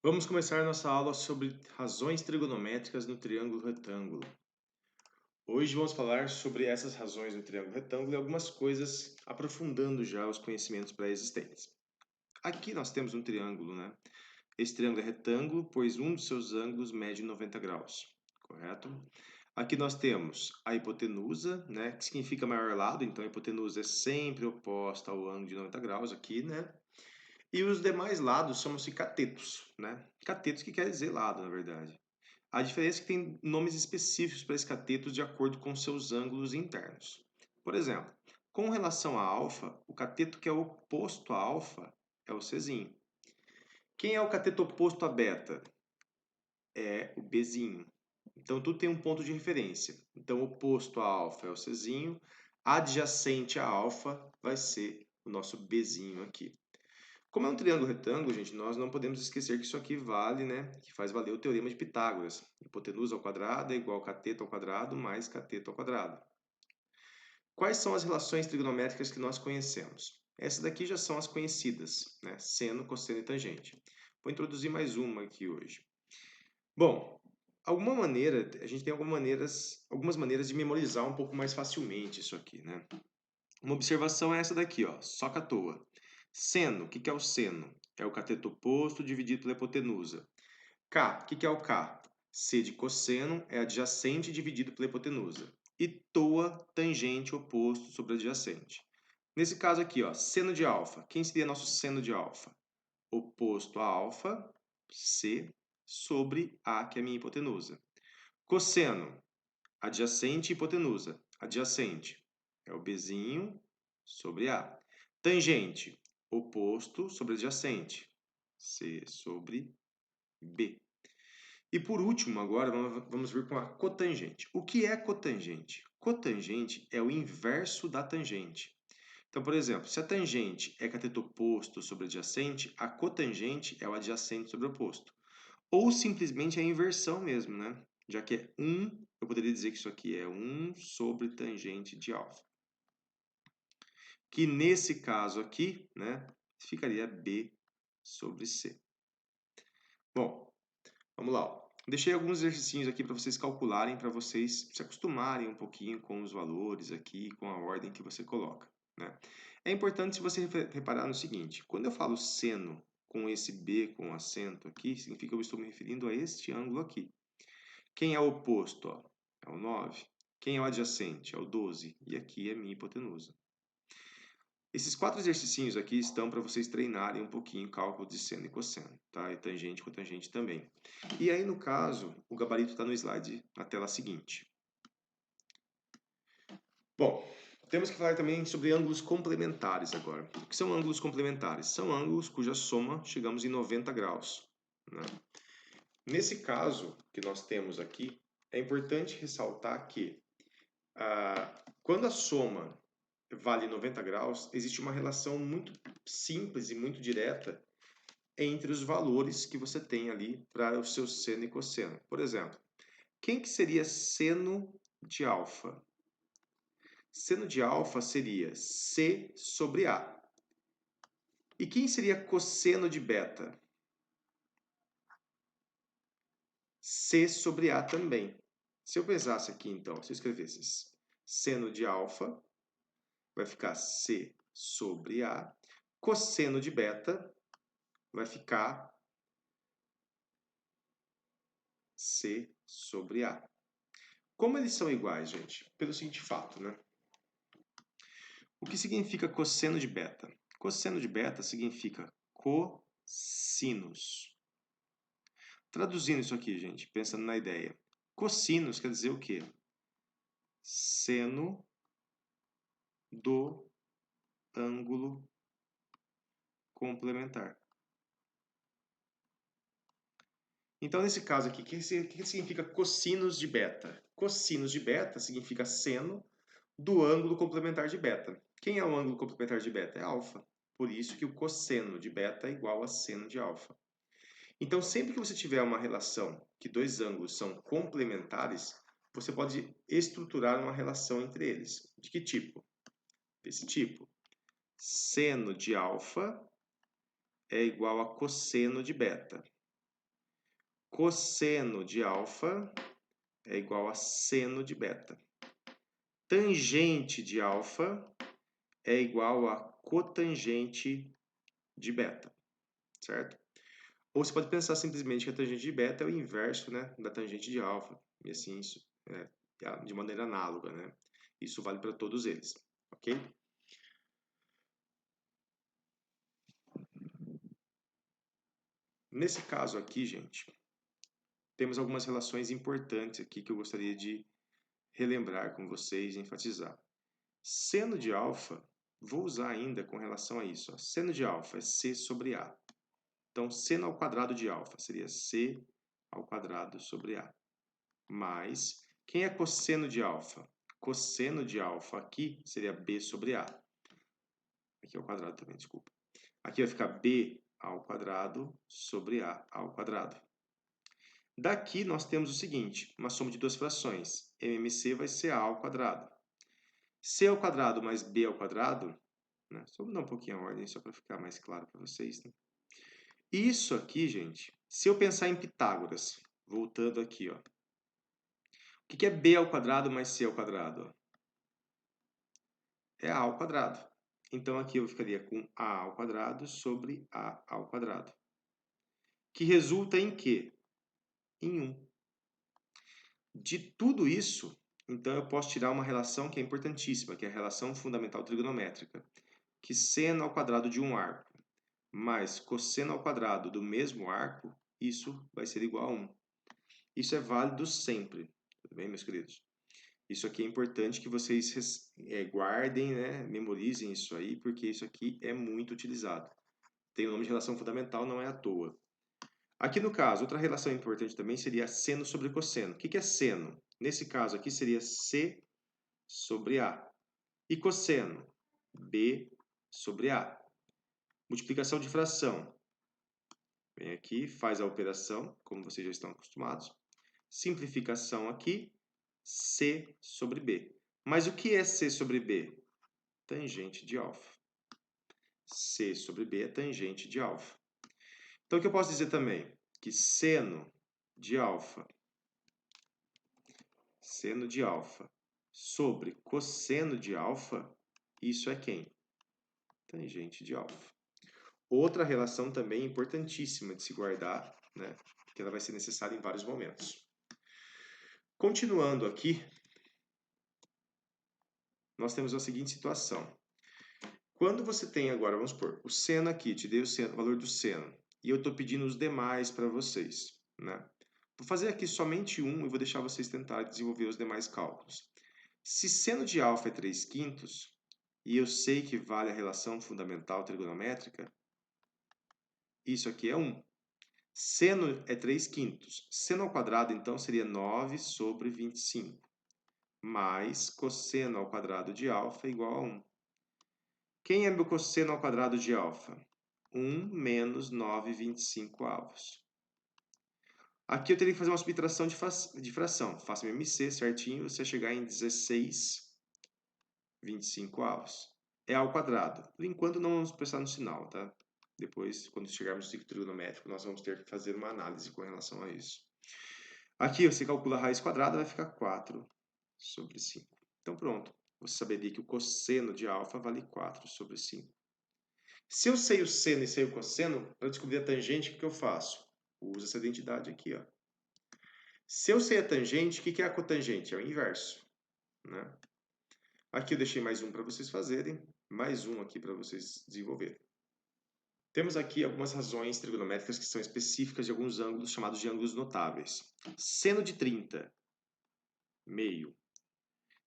Vamos começar nossa aula sobre razões trigonométricas no triângulo retângulo. Hoje vamos falar sobre essas razões no triângulo retângulo e algumas coisas aprofundando já os conhecimentos pré-existentes. Aqui nós temos um triângulo, né? Esse triângulo é retângulo, pois um dos seus ângulos mede 90 graus, correto? Aqui nós temos a hipotenusa, né? Que significa maior lado, então a hipotenusa é sempre oposta ao ângulo de 90 graus aqui, né? E os demais lados chamam-se catetos, né? Catetos que quer dizer lado, na verdade. A diferença é que tem nomes específicos para esses catetos de acordo com seus ângulos internos. Por exemplo, com relação a alfa, o cateto que é oposto a alfa é o Czinho. Quem é o cateto oposto a beta? É o Bzinho. Então, tudo tem um ponto de referência. Então, oposto a alfa é o Czinho, adjacente a alfa vai ser o nosso Bzinho aqui. Como é um triângulo retângulo, gente, nós não podemos esquecer que isso aqui vale, né? Que faz valer o teorema de Pitágoras. Hipotenusa ao quadrado é igual a cateto ao quadrado mais cateto ao quadrado. Quais são as relações trigonométricas que nós conhecemos? Essas daqui já são as conhecidas, né? Seno, cosseno e tangente. Vou introduzir mais uma aqui hoje. Bom, a gente tem algumas maneiras de memorizar um pouco mais facilmente isso aqui, né? Uma observação é essa daqui, ó, só que à toa. Seno, o que é o seno? É o cateto oposto dividido pela hipotenusa. K, o que é o K? C de cosseno é adjacente dividido pela hipotenusa. E toa, tangente oposto sobre adjacente. Nesse caso aqui, ó, seno de alfa. Quem seria nosso seno de alfa? Oposto a alfa, C, sobre A, que é a minha hipotenusa. Cosseno, adjacente e hipotenusa. Adjacente é o Bzinho sobre A. Tangente, oposto sobre adjacente. C sobre B. E por último, agora, vamos vir com a cotangente. O que é cotangente? Cotangente é o inverso da tangente. Então, por exemplo, se a tangente é cateto oposto sobre adjacente, a cotangente é o adjacente sobre o oposto. Ou simplesmente a inversão mesmo, né? Já que é 1, eu poderia dizer que isso aqui é 1 sobre tangente de alfa. Que nesse caso aqui, né, ficaria B sobre C. Bom, vamos lá. Deixei alguns exercícios aqui para vocês calcularem, para vocês se acostumarem um pouquinho com os valores aqui, com a ordem que você coloca, né? É importante se você reparar no seguinte, quando eu falo seno com esse B com acento aqui, significa que eu estou me referindo a este ângulo aqui. Quem é o oposto? Ó? É o 9. Quem é o adjacente? É o 12. E aqui é minha hipotenusa. Esses 4 exercícios aqui estão para vocês treinarem um pouquinho o cálculo de seno e cosseno, tá? E tangente e cotangente também. E aí, no caso, o gabarito está no slide, na tela seguinte. Bom, temos que falar também sobre ângulos complementares agora. O que são ângulos complementares? São ângulos cuja soma chegamos em 90 graus, né? Nesse caso que nós temos aqui, é importante ressaltar que quando a soma vale 90 graus, existe uma relação muito simples e muito direta entre os valores que você tem ali para o seu seno e cosseno. Por exemplo, quem que seria seno de alfa? Seno de alfa seria C sobre A. E quem seria cosseno de beta? C sobre A também. Se eu pesasse aqui, então, se eu escrevesse seno de alfa, vai ficar C sobre A. Cosseno de beta vai ficar C sobre A. Como eles são iguais, gente? Pelo seguinte fato, né? O que significa cosseno de beta? Cosseno de beta significa cossinos. Traduzindo isso aqui, gente, pensando na ideia. Cossinos quer dizer o quê? Seno do ângulo complementar. Então, nesse caso aqui, o que significa cossinos de beta? Cossinos de beta significa seno do ângulo complementar de beta. Quem é o ângulo complementar de beta? É alfa. Por isso que o cosseno de beta é igual a seno de alfa. Então, sempre que você tiver uma relação que dois ângulos são complementares, você pode estruturar uma relação entre eles. De que tipo? Desse tipo. Seno de alfa é igual a cosseno de beta. Cosseno de alfa é igual a seno de beta. Tangente de alfa é igual a cotangente de beta, certo? Ou você pode pensar simplesmente que a tangente de beta é o inverso, né, da tangente de alfa. E assim, isso de maneira análoga, né? Isso vale para todos eles, ok? Nesse caso aqui, gente, temos algumas relações importantes aqui que eu gostaria de relembrar com vocês e enfatizar. Seno de alfa, vou usar ainda com relação a isso. Ó. Seno de alfa é C sobre A. Então, seno ao quadrado de alfa seria C ao quadrado sobre A. Mais, quem é cosseno de alfa? Cosseno de alfa aqui seria B sobre A. Aqui é o quadrado também, desculpa. Aqui vai ficar B ao quadrado sobre A ao quadrado. Daqui nós temos o seguinte, uma soma de duas frações. MMC vai ser A ao quadrado. C ao quadrado mais B ao quadrado, né? Só vou mudar um pouquinho a ordem, só para ficar mais claro para vocês. Né? Isso aqui, gente, se eu pensar em Pitágoras, voltando aqui, ó. O que é B ao quadrado mais C ao quadrado? É A ao quadrado. Então aqui eu ficaria com A ao quadrado sobre A ao quadrado. Que resulta em quê? Em 1. De tudo isso, então eu posso tirar uma relação que é importantíssima, que é a relação fundamental trigonométrica, que seno ao quadrado de um arco mais cosseno ao quadrado do mesmo arco, isso vai ser igual a 1. Isso é válido sempre, tudo bem, meus queridos? Isso aqui é importante que vocês guardem, né, memorizem isso aí, porque isso aqui é muito utilizado. Tem o nome de relação fundamental, não é à toa. Aqui no caso, outra relação importante também seria seno sobre cosseno. O que é seno? Nesse caso aqui seria C sobre A. E cosseno? B sobre A. Multiplicação de fração. Vem aqui, faz a operação, como vocês já estão acostumados. Simplificação aqui, C sobre B. Mas o que é C sobre B? Tangente de alfa. C sobre B é tangente de alfa. Então, o que eu posso dizer também? Que seno de alfa sobre cosseno de alfa, isso é quem? Tangente de alfa. Outra relação também importantíssima de se guardar, né? Que ela vai ser necessária em vários momentos. Continuando aqui, nós temos a seguinte situação. Quando você tem agora, vamos supor, o seno aqui, te dei o valor do seno, e eu estou pedindo os demais para vocês, né? Vou fazer aqui somente um e vou deixar vocês tentarem desenvolver os demais cálculos. Se seno de alfa é 3/5, e eu sei que vale a relação fundamental trigonométrica, isso aqui é 1. Seno é 3/5. Seno ao quadrado, então, seria 9 sobre 25. Mais cosseno ao quadrado de alfa é igual a 1. Quem é meu cosseno ao quadrado de alfa? 1 menos 9/25. Aqui eu teria que fazer uma subtração de fração. Faça MMC certinho, você chegar em 16/25. É ao quadrado. Por enquanto não vamos prestar no sinal, tá? Depois, quando chegarmos no ciclo trigonométrico, nós vamos ter que fazer uma análise com relação a isso. Aqui você calcula a raiz quadrada, vai ficar 4 sobre 5. Então pronto, você saberia que o cosseno de alfa vale 4 sobre 5. Se eu sei o seno e sei o cosseno, para descobrir a tangente, o que eu faço? Uso essa identidade aqui. Ó. Se eu sei a tangente, o que é a cotangente? É o inverso. Né? Aqui eu deixei mais um para vocês fazerem, mais um aqui para vocês desenvolverem. Temos aqui algumas razões trigonométricas que são específicas de alguns ângulos chamados de ângulos notáveis. Seno de 30, meio.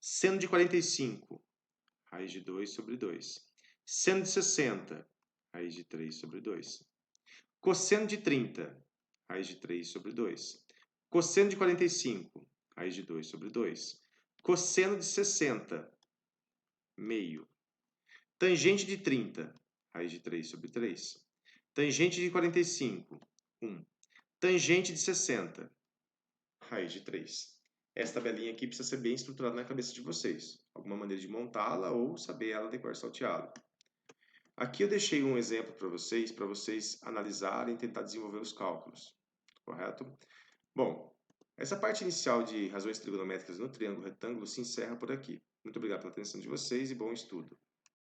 Seno de 45, raiz de 2 sobre 2. Seno de 60, raiz de 3 sobre 2. Cosseno de 30, raiz de 3 sobre 2. Cosseno de 45, raiz de 2 sobre 2. Cosseno de 60, meio. Tangente de 30, raiz de 3 sobre 3. Tangente de 45, 1. Tangente de 60, raiz de 3. Essa tabelinha aqui precisa ser bem estruturada na cabeça de vocês. Alguma maneira de montá-la ou saber ela de cor salteado. Aqui eu deixei um exemplo para vocês analisarem e tentar desenvolver os cálculos. correto? Bom, essa parte inicial de razões trigonométricas no triângulo retângulo se encerra por aqui. Muito obrigado pela atenção de vocês e bom estudo.